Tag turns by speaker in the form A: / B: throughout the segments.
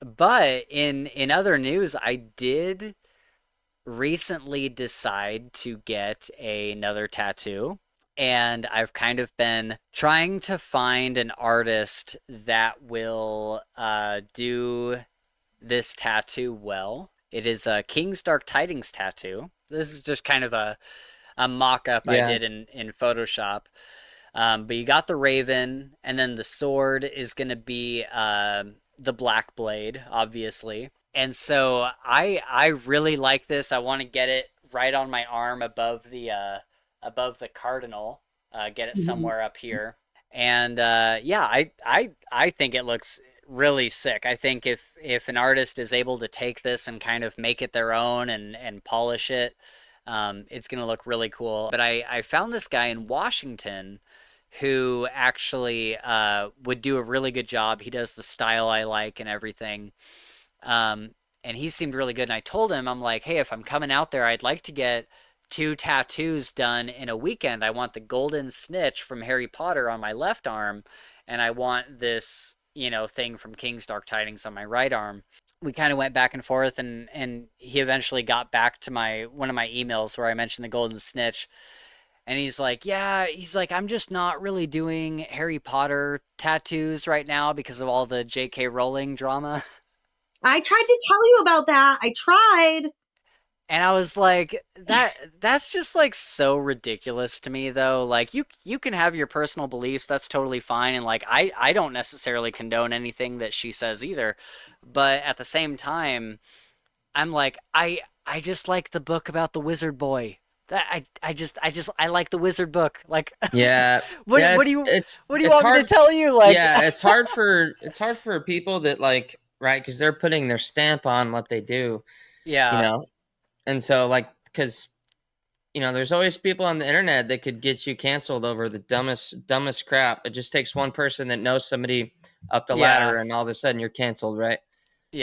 A: But in other news, I did recently decide to get another tattoo. And I've kind of been trying to find an artist that will do this tattoo well. It is a King's Dark Tidings tattoo. This is just kind of a mock up I
B: Yeah.
A: did in Photoshop. But you got the raven, and then the sword is going to be the black blade, obviously. And so I really like this. I want to get it right on my arm above the cardinal. Get it
B: Mhm.
A: somewhere up here. And yeah, I think it looks really sick. I think if an artist is able to take this and kind of make it their own and polish it, it's gonna look really cool. But I found this guy in Washington who actually would do a really good job. He does the style I like and everything. Um, and he seemed really good. And I told him, I'm like, hey, if I'm coming out there, I'd like to get two tattoos done in a weekend. I want the golden snitch from Harry Potter on my left arm, and I want this, thing from King's Dark Tidings on my right arm. We kind of went back and forth, and he eventually got back to my one of my emails where I mentioned the golden snitch, and he's like, yeah, he's like, I'm just not really doing Harry Potter tattoos right now because of all the J.K. Rowling drama.
C: I tried to tell you about that. I tried.
A: And I was like, that's just like so ridiculous to me though. Like you can have your personal beliefs, that's totally fine. And like I don't necessarily condone anything that she says either. But at the same time, I'm like, I just like the book about the wizard boy. That I like the wizard book. Like
B: Yeah.
A: what
B: Yeah,
A: what
B: it's
A: do you
B: it's
A: what do you
B: it's
A: want me to
B: hard.
A: tell you? Like
B: Yeah, it's hard for people that like, right, because they're putting their stamp on what they do, you
A: yeah.
B: know. And so like, because there's always people on the internet that could get you canceled over the dumbest crap. It just takes one person that knows somebody up the
A: Yeah.
B: ladder, and all of a sudden you're canceled, right?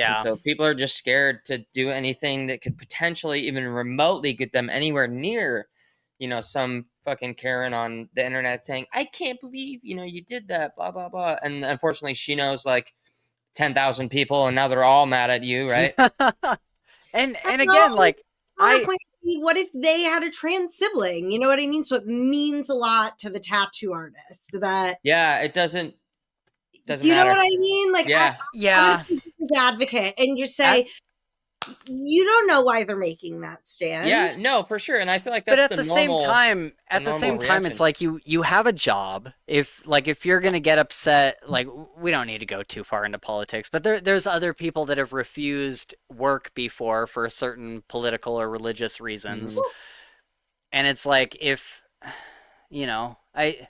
B: And
A: Yeah.
B: so people are just scared to do anything that could potentially even remotely get them anywhere near, some fucking Karen on the internet saying, "I can't believe, you did that, blah blah blah." And unfortunately, she knows like 10,000 people, and now they're all mad at you, right?
A: And
C: Well,
A: again, like
C: another
A: I
C: point would be, what if they had a trans sibling? You know what I mean? So it means a lot to the tattoo artist that,
B: Yeah, it doesn't
C: do you know what
B: matter.
C: I mean? Like,
B: Yeah,
C: I'm going
A: yeah.
C: to be his advocate and just
A: At
C: say, you don't know why they're making that stand.
B: yeah, no, for sure. And I feel like
A: But
B: that's the normal
A: at the same time, it's
B: reaction.
A: like you have a job. If you're gonna get upset, like we don't need to go too far into politics, but there's other people that have refused work before for certain political or religious reasons,
B: Mhm.
A: and it's like if I.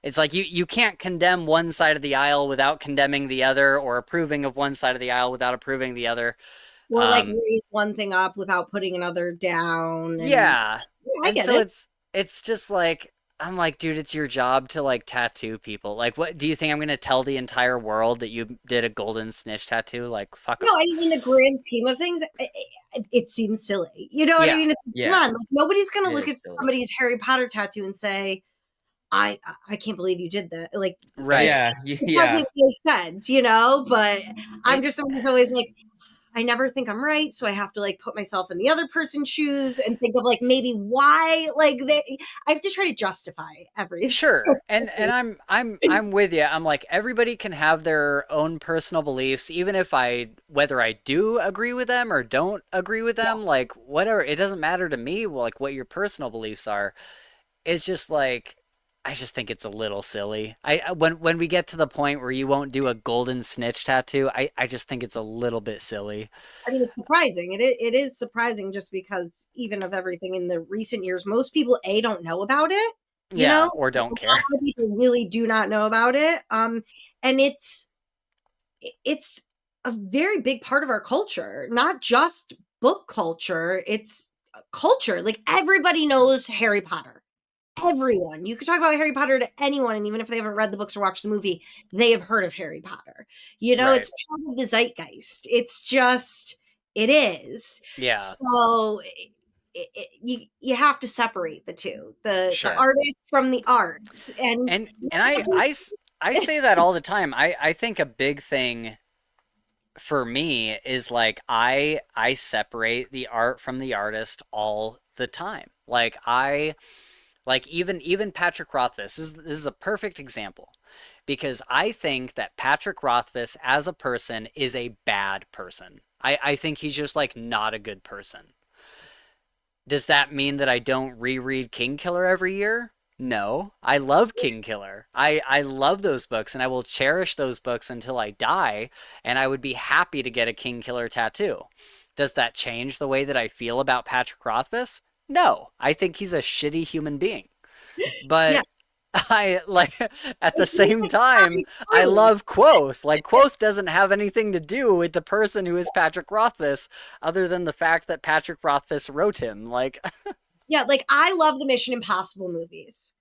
A: It's like you can't condemn one side of the aisle without condemning the other, or approving of one side of the aisle without approving the other.
C: Or like
A: Um,
C: raise one thing up without putting another down. And
A: Yeah.
C: yeah, I
A: And
C: get
A: so
C: it.
A: it's just like I'm like, dude, it's your job to like tattoo people. Like what do you think I'm gonna tell the entire world that you did a golden snitch tattoo? Like fuck
C: No, I
A: off.
C: mean, in the grand scheme of things, it seems silly. You know what I
A: Yeah.
C: mean? It's like, come
B: Yeah,
C: on, like nobody's going to
B: it
C: look
B: is
C: at
B: silly.
C: somebody's Harry Potter tattoo and say, I can't believe you did that. Like,
A: Right.
B: Yeah,
C: it
B: yeah.
C: doesn't make sense, you know? But I'm
A: And
C: just someone who's always like, I never think I'm right, so I have to like put myself in the other person's shoes and think of like maybe why like I have to try to justify everything.
A: sure. And I'm with you. I'm like everybody can have their own personal beliefs, even if I whether I do agree with them or don't agree with them, like whatever. It doesn't matter to me like what your personal beliefs are. It's just like I just think it's a little silly. When we get to the point where you won't do a golden snitch tattoo, I just think it's a little bit silly.
C: I mean, it's surprising. It is surprising just because even of everything in the recent years, most people don't know about it. You know,
A: Yeah, or
C: a
A: don't care.
C: lot of people really do not know about it. And it's a very big part of our culture, not just book culture. It's culture. Like everybody knows Harry Potter. Everyone. You could talk about Harry Potter to anyone, and even if they haven't read the books or watched the movie, they have heard of Harry Potter. You know,
A: Right.
C: it's part of the zeitgeist. It's just, it is.
A: Yeah,
C: So you have to separate the two, the
A: sure.
C: artist from the arts,
A: And
C: not to
A: I say that all the time. I think a big thing for me is like I separate the art from the artist all the time. Like even Patrick Rothfuss this is a perfect example because I think that Patrick Rothfuss as a person is a bad person. I think he's just like not a good person. Does that mean that I don't reread Kingkiller every year? No, I love Kingkiller. I love those books and I will cherish those books until I die, and I would be happy to get a Kingkiller tattoo. Does that change the way that I feel about Patrick Rothfuss? No, I think he's a shitty human being.
C: Yeah,
A: But I like at the
C: it's just
A: same
C: like
A: time,
C: Tommy
A: I
C: Cruise.
A: love Quoth. Like Quoth doesn't have anything to do with the person who is Patrick Rothfuss other than the fact that Patrick Rothfuss wrote him. Like
C: Yeah, like I love the Mission Impossible movies,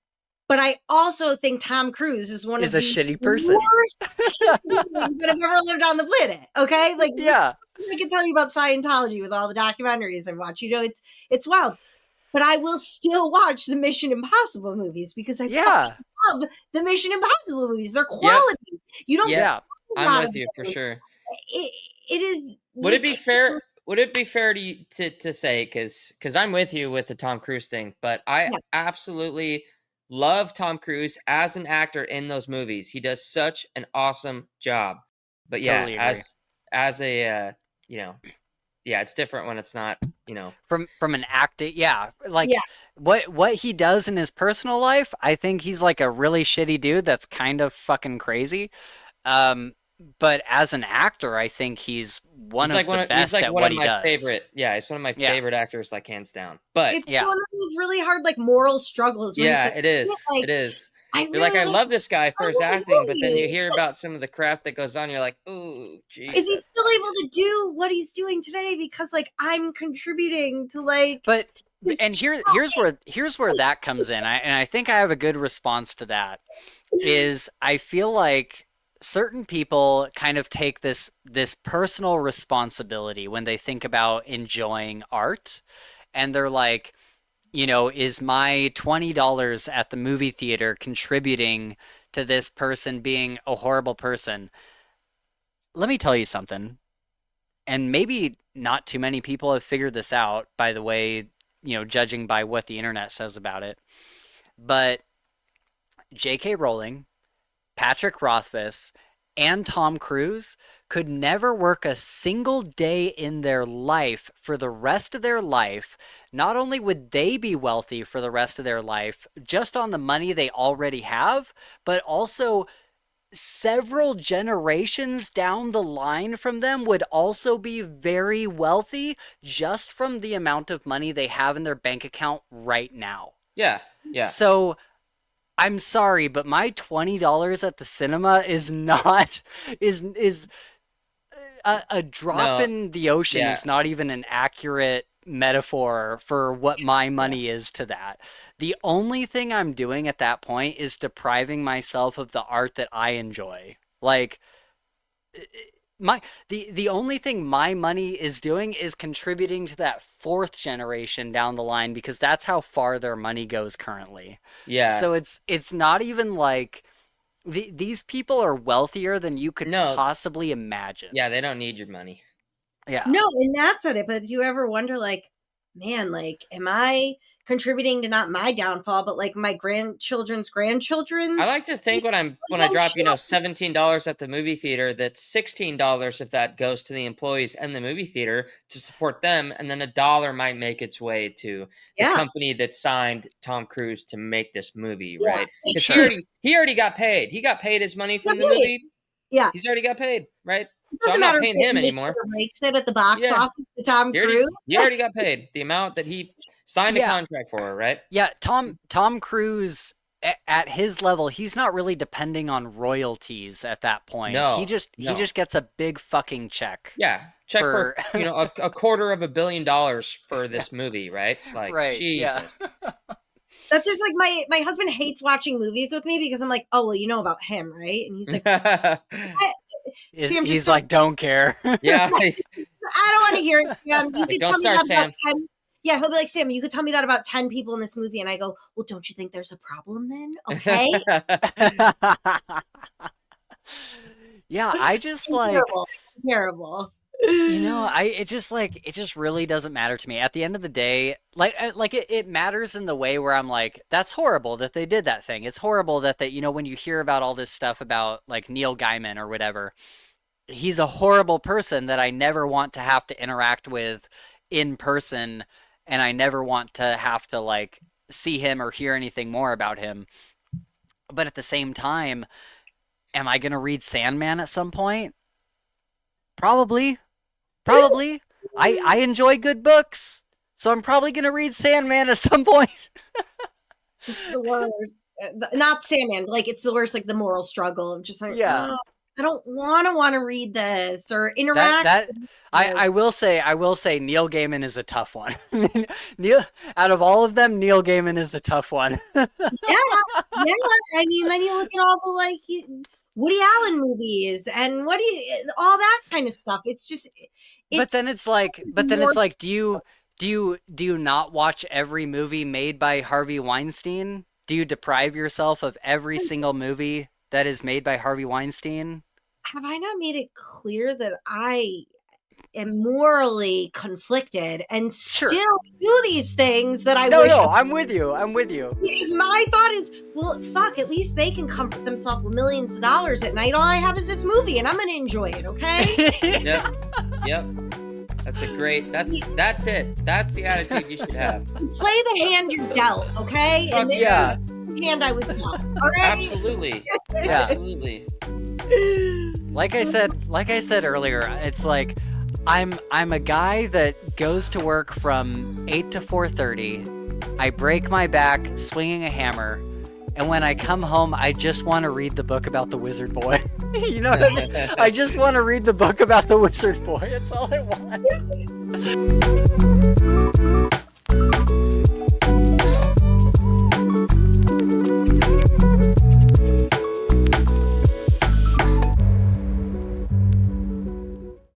C: but I also think Tom Cruise is one
A: is
C: of
A: a
C: the
A: shitty person.
C: worst human beings that have ever lived on the planet. Okay, like
A: Yeah.
C: I can tell you about Scientology with all the documentaries I've watched. You know, it's wild. But I will still watch the Mission Impossible movies because I fucking
A: Yeah.
C: love the Mission Impossible movies. They're
B: Yep.
C: quality. You don't
B: Yep.
C: get
A: Yeah.
C: a
B: I'm
C: lot of
B: with you for
C: those.
B: sure.
C: It is
B: Would
C: you
B: it be
C: can't.
B: fair? Would it be fair to to say because I'm with you with the Tom Cruise thing, but I
C: Yeah,
B: absolutely love Tom Cruise as an actor in those movies. He does such an awesome job. But yeah,
A: Totally agree.
B: as a you know, yeah, it's different when it's not,
A: From an acting, yeah, like
C: yeah.
A: what he does in his personal life, I think he's like a really shitty dude that's kind of fucking crazy. Um, but as an actor, I think he's one of the
B: he's
A: best
B: like
A: at
B: one
A: what
B: of
A: he
B: my
A: does.
B: favorite. Yeah, he's one of my
A: Yeah.
B: favorite actors, like hands down. But
C: It's
A: Yeah.
C: one of those really hard, like moral struggles when it's
B: yeah,
C: like,
B: it
C: shit,
B: is.
C: like
B: It is.
C: I
B: You're like,
C: really
B: I
C: like
B: love this guy for
C: I
B: his
C: love this
B: acting, but then you
C: movie.
B: hear about some of the crap that goes on. You're like, ooh,
C: Is he
B: Jesus.
C: still able to do what he's doing today because like I'm contributing to like
A: But
C: his
A: and here's where that comes in. I think I have a good response to that. Is I feel like certain people kind of take this personal responsibility when they think about enjoying art, and they're like, is my $20 at the movie theater contributing to this person being a horrible person? Let me tell you something, and maybe not too many people have figured this out, by the way, judging by what the internet says about it. But J.K. Rowling, Patrick Rothfuss, and Tom Cruise could never work a single day in their life for the rest of their life. Not only would they be wealthy for the rest of their life just on the money they already have, but also several generations down the line from them would also be very wealthy just from the amount of money they have in their bank account right now.
B: Yeah, yeah.
A: So I'm sorry, but my $20 at the cinema is not is a drop
B: No,
A: in the ocean
B: yeah,
A: is not even an accurate metaphor for what my
B: yeah.
A: money is to that. The only thing I'm doing at that point is depriving myself of the art that I enjoy. Like my the only thing my money is doing is contributing to that fourth generation down the line because that's how far their money goes currently.
B: Yeah.
A: So it's not even like these people are wealthier than you could
B: No,
A: possibly imagine.
B: yeah, they don't need your money.
A: Yeah.
C: No, and that's not it. But do you ever wonder, like, man, like, am I contributing to not my downfall, but like my grandchildren's
B: I
C: grandchildren's?
B: like to think when I
C: Oh
B: drop,
C: shit!
B: $17 at the movie theater, that $16 of that goes to the employees and the movie theater to support them, and then a dollar might make its way to the
C: Yeah,
B: company that signed Tom Cruise to make this movie,
C: yeah,
B: right? Because he
A: Sure.
B: already he already got paid. He got paid his money
C: yeah.
B: from the movie.
C: Yeah.
B: He's already got paid, right?
C: It
B: So I'm
C: doesn't
B: not
C: matter if
B: paying
C: it
B: him
C: makes it
B: anymore.
C: or breaks it at the box
B: Yeah,
C: office to Tom
B: he already
C: Cruise.
B: he already got paid the amount that he signed a
A: Yeah.
B: contract for, right?
A: Yeah, Tom Cruise at his level, he's not really depending on royalties at that point. He
B: No,
A: just he
B: no.
A: just gets a big fucking check
B: Yeah, check for
A: for
B: a quarter of $1 billion for
A: yeah,
B: this movie, right? Like
A: right. Yeah.
B: Jesus.
C: That's just like my husband hates watching movies with me because I'm like, oh well, you know about him, right? And he's like, what? Sam, just
A: He's
C: don't.
A: like, don't care.
B: Yeah,
C: I don't want to hear it, Sam. You
B: like
C: could
B: don't
C: tell me
B: start,
C: that about
B: Sam.
C: 10. Yeah, he'll be like, Sam, you could tell me that about 10 people in this movie. And I go, well, don't you think there's a problem then? Okay.
A: Yeah, I just like,
C: Terrible. Terrible.
A: it just really doesn't matter to me. At the end of the day, like it matters in the way where I'm like, that's horrible that they did that thing. It's horrible that they, when you hear about all this stuff about like Neil Gaiman or whatever, he's a horrible person that I never want to have to interact with in person, and I never want to have to like see him or hear anything more about him. But at the same time, am I going to read Sandman at some point? Probably. Probably. I enjoy good books, so I'm probably going to read Sandman at some point.
C: It's the worst. Not Sandman, like it's the worst, like the moral struggle of just like,
A: Yeah.
C: oh, I don't want to read this or interact.
A: That
C: with
A: I
C: this.
A: will say Neil Gaiman is a tough one. Neil, out of all of them, Neil Gaiman is a tough one.
C: Yeah. I mean, then you look at all the like Woody Allen movies and all that kind of stuff. It's just,
A: But then it's like, do you not watch every movie made by Harvey Weinstein? Do you deprive yourself of every single movie that is made by Harvey Weinstein?
C: have I not made it clear that I am morally conflicted and
A: Sure.
C: still do these things that I
A: No,
C: wish?
A: I'm with you. I'm with you.
C: Because my thought is, well, fuck, at least they can comfort themselves with millions of dollars at night. All I have is this movie and I'm going to enjoy it, okay?
B: Yep. That's it. That's the attitude you should have.
C: Play the hand you're dealt, okay? And this
A: Yeah.
C: is the hand I was dealt, all right?
B: Absolutely.
A: Yeah.
B: Absolutely.
A: Like I said earlier, it's like I'm a guy that goes to work from 8 to 4:30. I break my back swinging a hammer, and when I come home, I just want to read the book about the wizard boy. You know what I mean? I just want to read the book about the wizard boy. That's all I want.